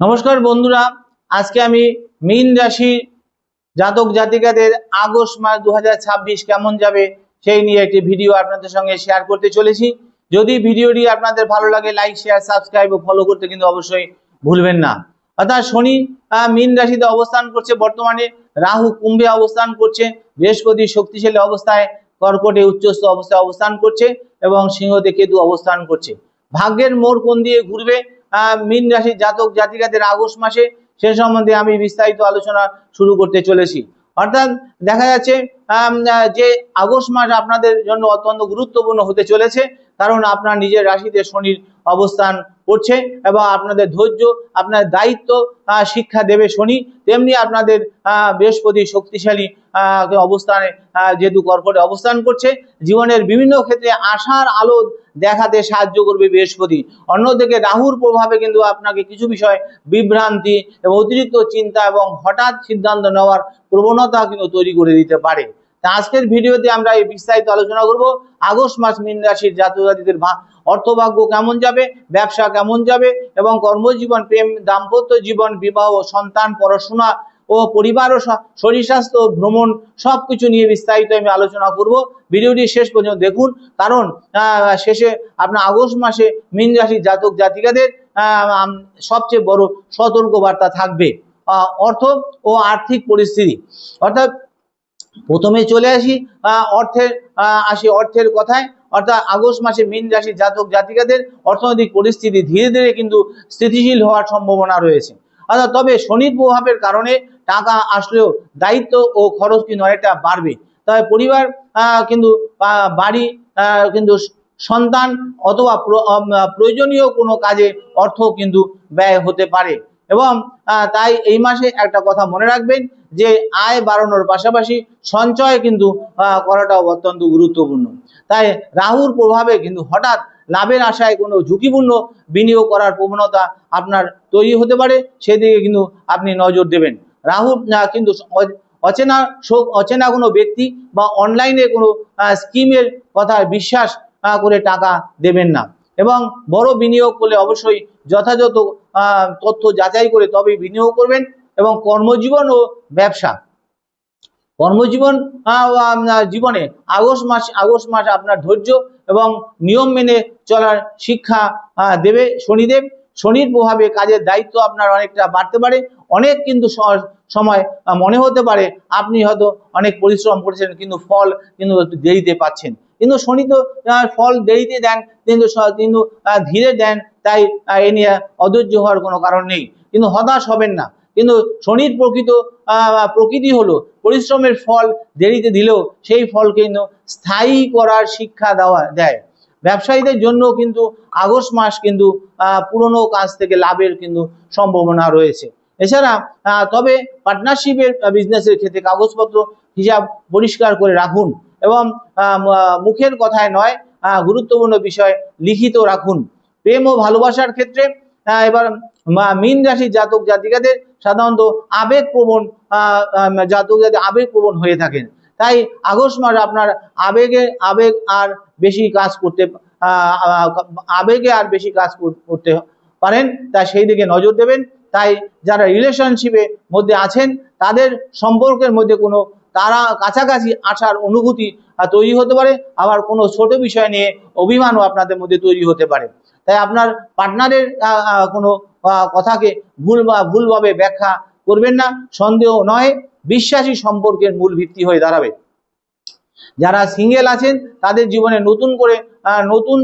নমস্কার বন্ধুরা, আজকে আমি মীন রাশি জাতক জাতিকাদের আগস্ট মাস 2026 কেমন যাবে সেই নিয়ে একটি ভিডিও আপনাদের সঙ্গে শেয়ার করতে চলেছি। যদি ভিডিওটি আপনাদের ভালো লাগে লাইক শেয়ার সাবস্ক্রাইব ও ফলো করতে কিন্তু অবশ্যই ভুলবেন না। অর্থাৎ শনি মীন রাশিতে অবস্থান করছে, বর্তমানে রাহু কুম্ভে অবস্থান করছে, বৃহস্পতি শক্তিশালী অবস্থায় কর্কটে উচ্চস্থ অবস্থায় অবস্থান করছে এবং সিংহতে কেতু অবস্থান করছে। ভাগ্যের মোড় কোন দিয়ে ঘুরবে মীন রাশির জাতক জাতিকাদের আগস্ট মাসে, সে সম্বন্ধে আমি বিস্তারিত আলোচনা শুরু করতে চলেছি। অর্থাৎ দেখা যাচ্ছে যে আগস্ট মাস আপনাদের জন্য অত্যন্ত গুরুত্বপূর্ণ হতে চলেছে, কারণ আপনার নিজের রাশিতে শনির অবস্থান করছে এবং আপনাদের ধৈর্য, আপনার দায়িত্ব শিক্ষা দেবে শনি। তেমনি আপনাদের বৃহস্পতি শক্তিশালী অবস্থানে যেহেতু কর্কটে অবস্থান করছে, জীবনের বিভিন্ন ক্ষেত্রে আশার আলো দেখাতে সাহায্য করবে বৃহস্পতি। অন্যদিকে রাহুর প্রভাবে কিন্তু আপনাকে কিছু বিষয় বিভ্রান্তি এবং অতিরিক্ত চিন্তা এবং হঠাৎ সিদ্ধান্ত নেওয়ার প্রবণতা কিন্তু তৈরি করে দিতে পারে। আজকের ভিডিওতে আমরা এই বিস্তারিত আলোচনা করব আগস্ট মাস মীন রাশির জাতক জাতিদের অর্থভাগ্য কেমন যাবে, ব্যবসা কেমন যাবে এবং কর্মজীবন, প্রেম, দাম্পত্য জীবন, বিবাহ, সন্তান, পড়াশোনা ও পরিবার ও শরীর স্বাস্থ্য, ভ্রমণ সবকিছু নিয়ে বিস্তারিত আমি আলোচনা করব। ভিডিওটি শেষ পর্যন্ত দেখুন, কারণ শেষে আপনার আগস্ট মাসে মীন রাশির জাতক জাতিকাদের সবচেয়ে বড় সতর্ক বার্তা থাকবে অর্থ ও আর্থিক পরিস্থিতি। অর্থাৎ প্রথমে চলে আসি অর্থের কথায়। অর্থাৎ আগস্ট মাসে মীন রাশির জাতক জাতিকাদের অর্থনৈতিক পরিস্থিতি ধীরে ধীরে কিন্তু স্থিতিশীল হওয়ার সম্ভাবনা রয়েছে। অর্থাৎ তবে শনির প্রভাবের কারণে টাকা আসলেও দায়িত্ব ও খরচ কিন্তু অনেকটা বাড়বে। তবে পরিবার কিন্তু বাড়ি কিন্তু সন্তান অথবা প্রয়োজনীয় কোনো কাজে অর্থ কিন্তু ব্যয় হতে পারে। এবং তাই এই মাসে একটা কথা মনে রাখবেন যে আয় বাড়ানোর পাশাপাশি সঞ্চয় কিন্তু করাটাও অত্যন্ত গুরুত্বপূর্ণ। তাই রাহুর প্রভাবে কিন্তু হঠাৎ লাভের আশায় কোনো ঝুঁকিপূর্ণ বিনিয়োগ করার প্রবণতা আপনার তৈরি হতে পারে, সেদিকে কিন্তু আপনি নজর দেবেন। রাহু কিন্তু অচেনা কোনো ব্যক্তি বা অনলাইনে কোনো স্কিমের কথা বিশ্বাস করে টাকা দেবেন না এবং বড় বিনিয়োগ করলে অবশ্যই যথাযথ তথ্য যাচাই করে তবেই বিনিয়োগ করবেন। এবং কর্মজীবন ও ব্যবসা, জীবনে আগস্ট মাস আপনার ধৈর্য এবং নিয়ম মেনে চলার শিক্ষা দেবে শনিদেব। শনির প্রভাবে কাজের দায়িত্ব আপনার অনেকটা বাড়তে পারে। অনেক কিন্তু সময় মনে হতে পারে আপনি হয়তো অনেক পরিশ্রম করেছেন কিন্তু ফল কিন্তু একটু দেরিতে পাচ্ছেন, কিন্তু শনি তো ফল দেরিতে দেন কিন্তু ধীরে দেন। তাই এ নিয়ে অধৈর্য হওয়ার কোনো কারণ নেই, কিন্তু হতাশ হবেন না। কিন্তু শনির প্রকৃতি হলো পরিশ্রমের ফল দেরিতে দিলেও সেই ফলকে কিন্তু স্থায়ী করার শিক্ষা দেয়। ব্যবসায়ীদের জন্য কিন্তু আগস্ট মাস কিন্তু পুরনো কাজ থেকে লাভের কিন্তু সম্ভাবনা রয়েছে। এছাড়া তবে পার্টনারশিপের বিজনেসের ক্ষেত্রে কাগজপত্র হিসাব পরিষ্কার করে রাখুন এবং মুখের কথায় নয়, গুরুত্বপূর্ণ বিষয় লিখিত রাখুন। প্রেম ও ভালোবাসার ক্ষেত্রে এবার মীন রাশির জাতক জাতিকাদের সাধারণত আবেগপ্রবণ হয়ে থাকেন। তাই আগস্ট মাস আপনার আবেগে আর বেশি কাজ করতে পারেন, তাই সেই দিকে নজর দেবেন। তাই যারা রিলেশনশিপের মধ্যে আছেন তাদের সম্পর্কের মধ্যে কোনো তারা কাছাকাছি আসার অনুভূতি তৈরি হতে পারে, আবার কোনো ছোট বিষয় নিয়ে অভিমানও আপনাদের মধ্যে তৈরি হতে পারে। তাই আপনার পার্টনারের কোনো কথাকে ভুলভাবে ব্যাখ্যা করবেন না, সন্দেহ নয় বিশ্বাসী সম্পর্কের মূল ভিত্তি হয়ে দাঁড়াবে। যারা সিঙ্গেল আছেন তাদের জীবনে নতুন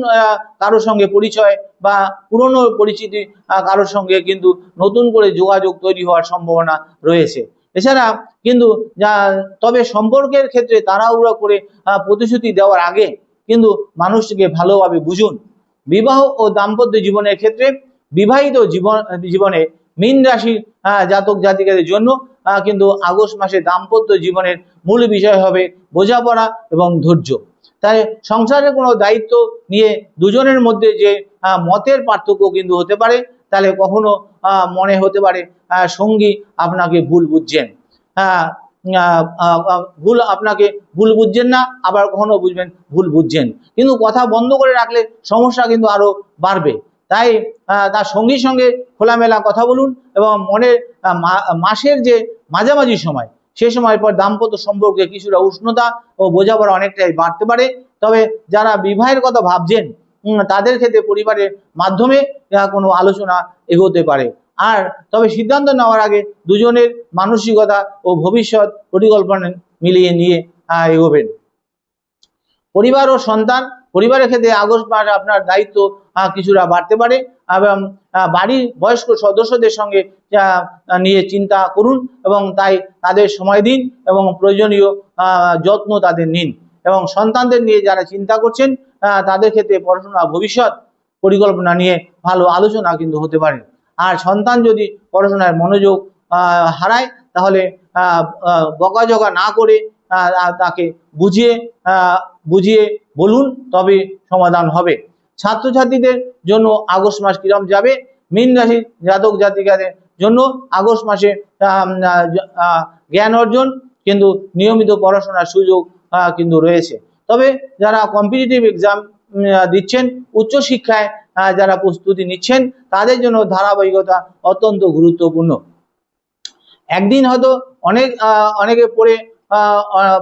কারোর সঙ্গে পরিচয় বা পুরনো পরিচিতি কারোর সঙ্গে কিন্তু নতুন করে যোগাযোগ তৈরি হওয়ার সম্ভাবনা রয়েছে। এছাড়া কিন্তু তবে সম্পর্কের ক্ষেত্রে তাড়াহুড়ো করে প্রতিশ্রুতি দেওয়ার আগে কিন্তু মানুষকে ভালোভাবে বুঝুন। বিবাহ ও দাম্পত্য জীবনের ক্ষেত্রে বিবাহিত জীবনে মীন রাশির জাতক জাতিকাদের জন্য কিন্তু আগস্ট মাসে দাম্পত্য জীবনের মূল বিষয় হবে বোঝাপড়া এবং ধৈর্য। তাই সংসারের কোনো দায়িত্ব নিয়ে দুজনের মধ্যে যে মতের পার্থক্য কিন্তু হতে পারে, তাহলে কখনো মনে হতে পারে সঙ্গী আপনাকে ভুল বুঝছেন, ভুল বুঝছেন না, আবার কখনো বুঝবেন ভুল বুঝছেন, কিন্তু কথা বন্ধ করে রাখলে সমস্যা কিন্তু আরো বাড়বে। তাই তার সঙ্গীর সঙ্গে খোলামেলা কথা বলুন এবং মনের মাসের যে মাঝামাঝি সময় সে সময় পর দাম্পত্য সম্পর্কে কিছুটা উষ্ণতা ও বোঝাপড়া অনেকটাই বাড়তে পারে। তবে যারা বিবাহের কথা ভাবছেন তাদের ক্ষেত্রে পরিবারের মাধ্যমে কোনো আলোচনা এগোতে পারে। আর তবে সিদ্ধান্ত নেওয়ার আগে দুজনের মানসিকতা ও ভবিষ্যৎ পরিকল্পনা মিলিয়ে নিয়ে এগোবেন। পরিবার ও সন্তান, পরিবারের ক্ষেত্রে আগস্ট মাস আপনার দায়িত্ব কিছুটা বাড়তে পারে এবং বাড়ির বয়স্ক সদস্যদের সঙ্গে নিয়ে চিন্তা করুন এবং তাই তাদের সময় দিন এবং প্রয়োজনীয় যত্ন তাদের নিন। এবং সন্তানদের নিয়ে যারা চিন্তা করছেন তাদের ক্ষেত্রে পড়াশোনা ভবিষ্যৎ পরিকল্পনা নিয়ে ভালো আলোচনা কিন্তু হতে পারে। আর সন্তান যদি পড়াশোনায় মনোযোগ হারায় তাহলে বকাঝকা না করে তাকে বুঝিয়ে বলুন, তবে সমাধান হবে। ছাত্রছাত্রীদের জন্য আগস্ট মাস কিরম যাবে? মীন রাশির জাতক জাতিকাদের জন্য আগস্ট মাসে জ্ঞান অর্জন কিন্তু নিয়মিত পড়াশোনার সুযোগ কিন্তু রয়েছে। তবে যারা কম্পিটিটিভ এক্সাম দিচ্ছেন, উচ্চশিক্ষায় যারা প্রস্তুতি নিচ্ছেন তাদের জন্য ধারাবাহিকতা অত্যন্ত গুরুত্বপূর্ণ। একদিন হয়তো অনেকে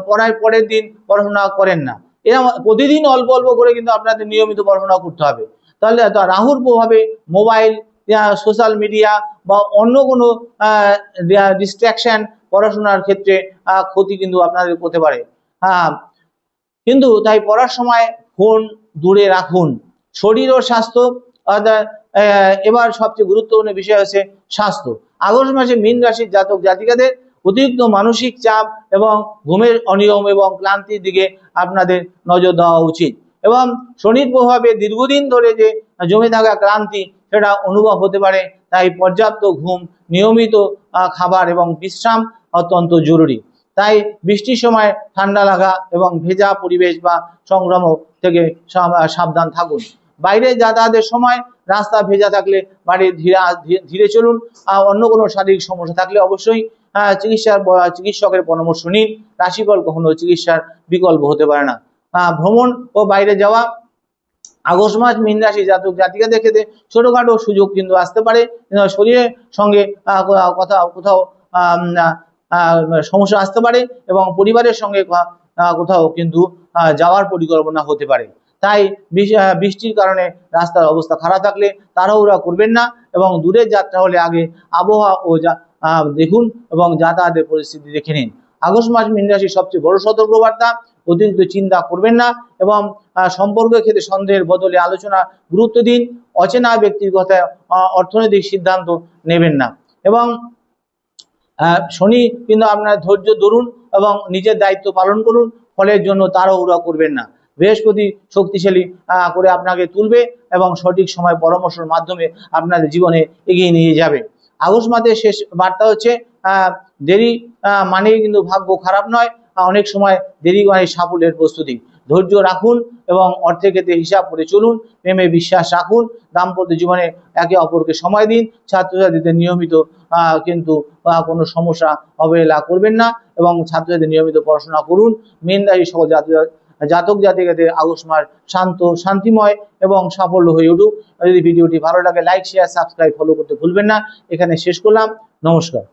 পড়ার পরের দিন পড়াশোনা করেন না, এরা প্রতিদিন অল্প অল্প করে কিন্তু আপনাদের নিয়মিত পড়াশোনা করতে হবে। তাহলে রাহুর প্রভাবে মোবাইল, সোশ্যাল মিডিয়া বা অন্য কোনো ডিস্ট্রাকশন পড়াশোনার ক্ষেত্রে ক্ষতি কিন্তু আপনাদের করতে পারে। কিন্তু তাই পড়ার সময় ফোন দূরে রাখুন। শরীর ও স্বাস্থ্য, এবার সবচেয়ে গুরুত্বপূর্ণ বিষয় হচ্ছে স্বাস্থ্য। আগস্ট মাসে মীন রাশির জাতক জাতিকাদের অতিরিক্ত মানসিক চাপ এবং ঘুমের অনিয়ম এবং ক্লান্তির দিকে আপনাদের নজর দেওয়া উচিত। এবং শনির প্রভাবে দীর্ঘদিন ধরে যে জমে থাকা ক্লান্তি সেটা অনুভব হতে পারে। তাই পর্যাপ্ত ঘুম, নিয়মিত খাবার এবং বিশ্রাম অত্যন্ত জরুরি। তাই বৃষ্টির সময় ঠান্ডা লাগা এবং ভেজা পরিবেশ বা সংক্রমণ থেকে সাবধান থাকুন। বাইরে যাতায়াতের সময় রাস্তা ভেজা থাকলে বাড়ি ধীরে চলুন। অন্য কোনো শারীরিক সমস্যা থাকলে অবশ্যই চিকিৎসকের পরামর্শ নিন। রাশিফল কখনো চিকিৎসার বিকল্প হতে পারে না। ভ্রমণ ও বাইরে যাওয়া, আগস্ট মাস মীন রাশি জাতক জাতিকাদের ক্ষেত্রে ছোটখাটো সুযোগ কিন্তু আসতে পারে। শরীরের সঙ্গে কোথাও সমস্যা আসতে পারে এবং পরিবারের সঙ্গে কোথাও কিন্তু যাওয়ার পরিকল্পনা হতে পারে। তাই বৃষ্টির কারণে রাস্তার অবস্থা খারাপ থাকলে তাড়াহুড়া করবেন না এবং দূরের যাত্রা হলে আগে আবহাওয়া ও দেখুন এবং যাতায়াতের পরিস্থিতি দেখে নিন। আগস্ট মাস মীন রাশির সবচেয়ে বড় সতর্কবার্তা, অতিরিক্ত চিন্তা করবেন না এবং সম্পর্কের ক্ষেত্রে সন্দেহের বদলে আলোচনা গুরুত্ব দিন। অচেনা ব্যক্তির কথায় অর্থনৈতিক সিদ্ধান্ত নেবেন না। এবং শনি কিন্তু আপনার ধৈর্য ধরুন এবং নিজের দায়িত্ব পালন করুন, ফলের জন্য তাড়াহুড়া করবেন না। বৃহস্পতি শক্তিশালী করে আপনাকে তুলবে এবং সঠিক সময় পরামর্শের মাধ্যমে আপনাদের জীবনে এগিয়ে নিয়ে যাবে। আগস্ট মাসের শেষ বার্তা হচ্ছে দেরি মানে কিন্তু ভাগ্য খারাপ নয়, অনেক সময় দেরি মানে সাফল্যের প্রস্তুতি। ধৈর্য রাখুন এবং অর্থের ক্ষেত্রে হিসাব করে চলুন। প্রেমে বিশ্বাস রাখুন। দাম্পত্য জীবনে একে অপরকে সময় দিন। ছাত্রছাত্রীদের নিয়মিত কিন্তু কোনো সমস্যা অবহেলা করবেন না এবং ছাত্রছাত্রীদের নিয়মিত পড়াশোনা করুন। মীন রাশি সকল জাতক জাতিকাদের আগস্ট মাস শান্তিময় এবং সাফল্য হয়ে উঠুক। যদি ভিডিওটি ভালো লাগে লাইক, শেয়ার, সাবস্ক্রাইব, ফলো করতে ভুলবেন না। এখানে শেষ করলাম। নমস্কার।